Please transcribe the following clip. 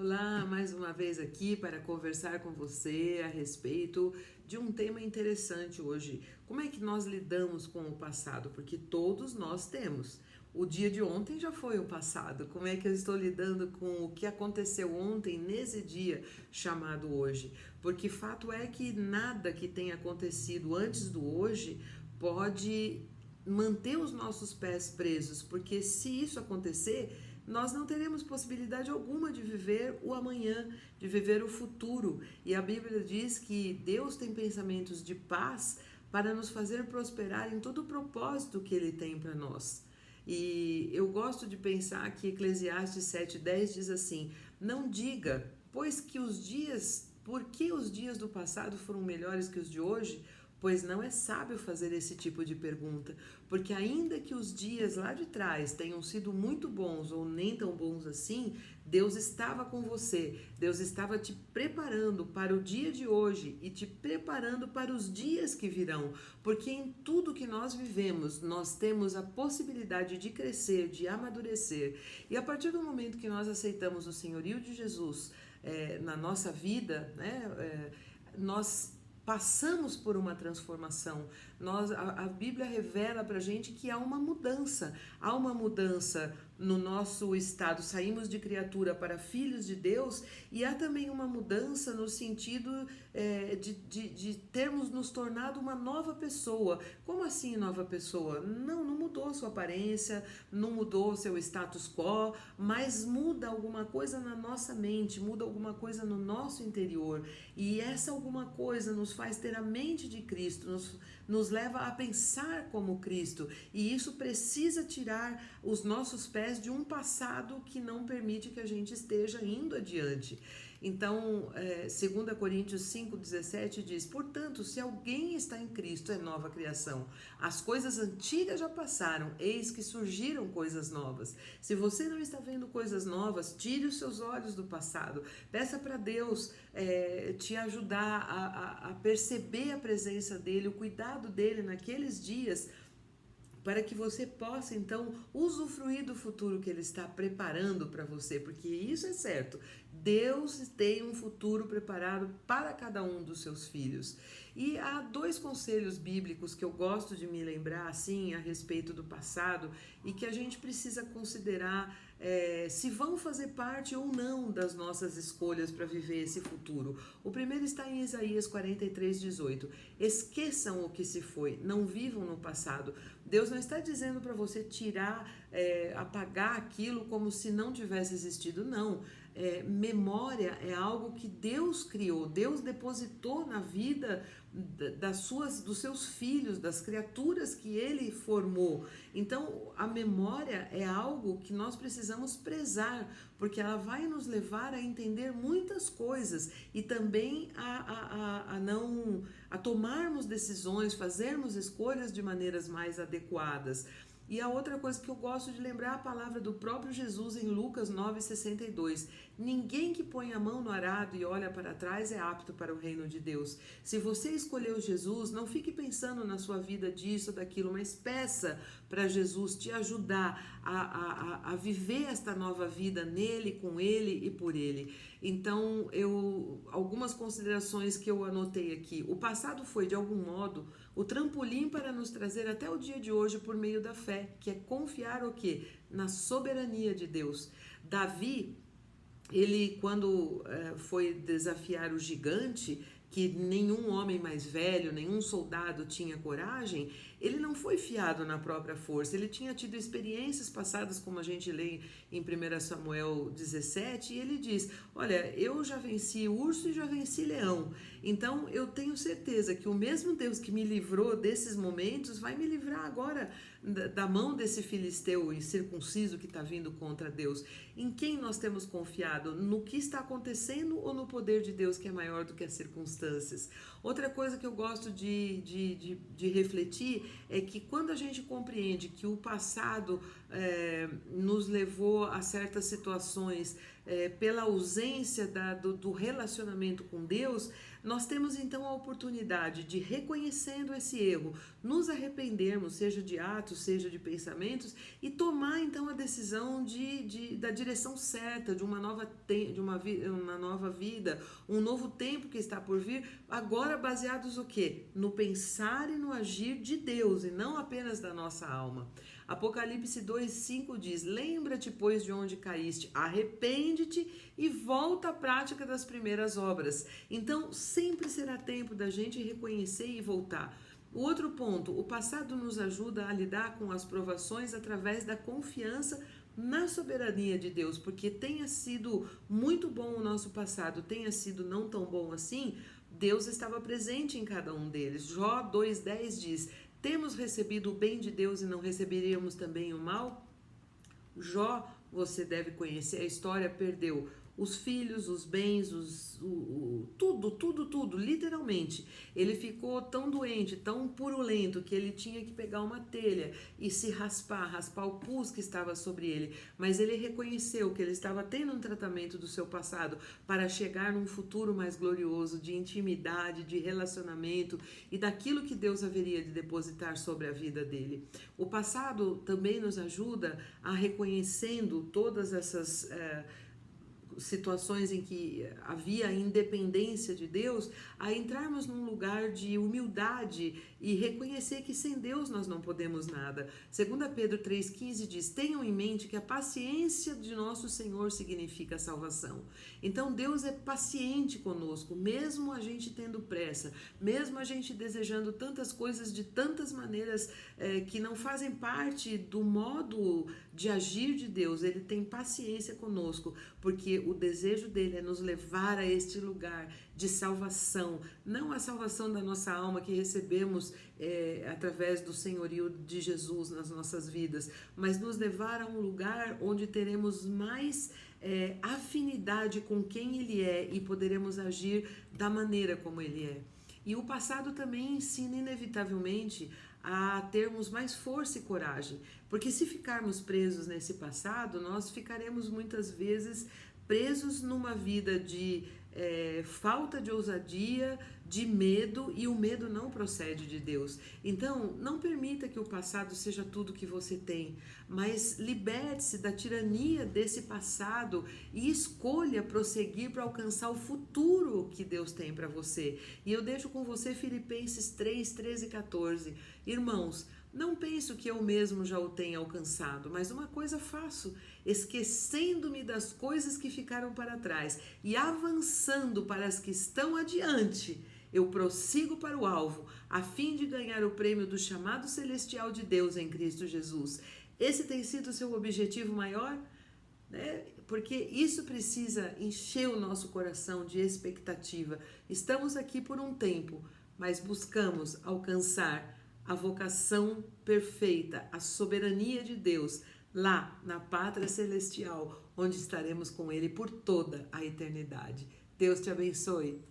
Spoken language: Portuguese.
Olá, mais uma vez aqui para conversar com você a respeito de um tema interessante hoje. Como é que nós lidamos com o passado? Porque todos nós temos. O dia de ontem já foi o passado. Como é que eu estou lidando com o que aconteceu ontem nesse dia chamado hoje? Porque fato é que nada que tenha acontecido antes do hoje pode manter os nossos pés presos, porque se isso acontecer, nós não teremos possibilidade alguma de viver o amanhã, de viver o futuro. E a Bíblia diz que Deus tem pensamentos de paz para nos fazer prosperar em todo o propósito que Ele tem para nós. E eu gosto de pensar que Eclesiastes 7:10 diz assim: não diga, pois que os dias, por que os dias do passado foram melhores que os de hoje? Pois não é sábio fazer esse tipo de pergunta, porque ainda que os dias lá de trás tenham sido muito bons ou nem tão bons assim, Deus estava com você, Deus estava te preparando para o dia de hoje e te preparando para os dias que virão, porque em tudo que nós vivemos, nós temos a possibilidade de crescer, de amadurecer, e a partir do momento que nós aceitamos o senhorio de Jesus na nossa vida, nós passamos por uma transformação. A Bíblia revela para a gente que há uma mudança no nosso estado, saímos de criatura para filhos de Deus, e há também uma mudança no sentido de termos nos tornado uma nova pessoa. Como assim nova pessoa? Não mudou sua aparência, não mudou seu status quo, mas muda alguma coisa na nossa mente, muda alguma coisa no nosso interior, e essa alguma coisa nos faz ter a mente de Cristo, nos leva a pensar como Cristo, e isso precisa tirar os nossos pés de um passado que não permite que a gente esteja indo adiante. Então, 2 Coríntios 5,17 diz: portanto, se alguém está em Cristo, é nova criação. As coisas antigas já passaram, eis que surgiram coisas novas. Se você não está vendo coisas novas, tire os seus olhos do passado. Peça para Deus te ajudar a perceber a presença dEle, o cuidado dEle naqueles dias, para que você possa então usufruir do futuro que Ele está preparando para você, porque isso é certo, Deus tem um futuro preparado para cada um dos seus filhos. E há dois conselhos bíblicos que eu gosto de me lembrar assim a respeito do passado e que a gente precisa considerar se vão fazer parte ou não das nossas escolhas para viver esse futuro. O primeiro está em Isaías 43:18. Esqueçam o que se foi, não vivam no passado. Deus não está dizendo para você tirar, apagar aquilo como se não tivesse existido, não. Memória é algo que Deus criou, Deus depositou na vida dos seus filhos, das criaturas que Ele formou. Então, a memória é algo que nós precisamos prezar, porque ela vai nos levar a entender muitas coisas e também a tomarmos decisões, fazermos escolhas de maneiras mais adequadas. E a outra coisa que eu gosto de lembrar é a palavra do próprio Jesus em Lucas 9:62. Ninguém que põe a mão no arado e olha para trás é apto para o reino de Deus. Se você escolheu Jesus, não fique pensando na sua vida disso ou daquilo, mas peça para Jesus te ajudar a viver esta nova vida nele, com ele e por ele. Então, algumas considerações que eu anotei aqui. O passado foi, de algum modo, o trampolim para nos trazer até o dia de hoje por meio da fé, que é confiar o quê? Na soberania de Deus. Davi, ele quando foi desafiar o gigante, que nenhum homem mais velho, nenhum soldado tinha coragem, ele não foi fiado na própria força, ele tinha tido experiências passadas, como a gente lê em 1 Samuel 17, e ele diz: olha, eu já venci urso e já venci leão, então eu tenho certeza que o mesmo Deus que me livrou desses momentos vai me livrar agora da mão desse filisteu incircunciso que está vindo contra Deus. Em quem nós temos confiado? No que está acontecendo ou no poder de Deus que é maior do que as circunstâncias? Outra coisa que eu gosto de refletir é que quando a gente compreende que o passado nos levou a certas situações pela ausência do relacionamento com Deus, Nós temos então a oportunidade de, reconhecendo esse erro, nos arrependermos, seja de atos, seja de pensamentos, e tomar então a decisão da direção certa, de uma nova vida, um novo tempo que está por vir, agora baseados o quê? No pensar e no agir de Deus, e não apenas da nossa alma. Apocalipse 2:5 diz: lembra-te, pois, de onde caíste, arrepende-te e volta à prática das primeiras obras. Então, sempre será tempo da gente reconhecer e voltar. O outro ponto, o passado nos ajuda a lidar com as provações através da confiança na soberania de Deus, porque tenha sido muito bom o nosso passado, tenha sido não tão bom assim, Deus estava presente em cada um deles. Jó 2:10 diz: temos recebido o bem de Deus e não receberíamos também o mal? Jó, você deve conhecer a história, perdeu os filhos, os bens, tudo, literalmente. Ele ficou tão doente, tão purulento, que ele tinha que pegar uma telha e se raspar o pus que estava sobre ele. Mas ele reconheceu que ele estava tendo um tratamento do seu passado para chegar num futuro mais glorioso, de intimidade, de relacionamento e daquilo que Deus haveria de depositar sobre a vida dele. O passado também nos ajuda a, reconhecendo todas essas situações em que havia a independência de Deus, a entrarmos num lugar de humildade e reconhecer que sem Deus nós não podemos nada. 2 Pedro 3,15 diz: tenham em mente que a paciência de nosso Senhor significa salvação. Então Deus é paciente conosco, mesmo a gente tendo pressa, mesmo a gente desejando tantas coisas de tantas maneiras que não fazem parte do modo de agir de Deus. Ele tem paciência conosco, porque o desejo dele é nos levar a este lugar de salvação, não a salvação da nossa alma que recebemos através do senhorio de Jesus nas nossas vidas, mas nos levar a um lugar onde teremos mais afinidade com quem ele é e poderemos agir da maneira como ele é. E o passado também ensina inevitavelmente a termos mais força e coragem, porque se ficarmos presos nesse passado, nós ficaremos muitas vezes presos numa vida de falta de ousadia, de medo, e o medo não procede de Deus. Então, não permita que o passado seja tudo que você tem, mas liberte-se da tirania desse passado e escolha prosseguir para alcançar o futuro que Deus tem para você. E eu deixo com você Filipenses 3:13 e 14. Irmãos, não penso que eu mesmo já o tenha alcançado, mas uma coisa faço, esquecendo-me das coisas que ficaram para trás e avançando para as que estão adiante, eu prossigo para o alvo, a fim de ganhar o prêmio do chamado celestial de Deus em Cristo Jesus. Esse tem sido o seu objetivo maior? Porque isso precisa encher o nosso coração de expectativa. Estamos aqui por um tempo, mas buscamos alcançar a vocação perfeita, a soberania de Deus, lá na pátria celestial, onde estaremos com Ele por toda a eternidade. Deus te abençoe.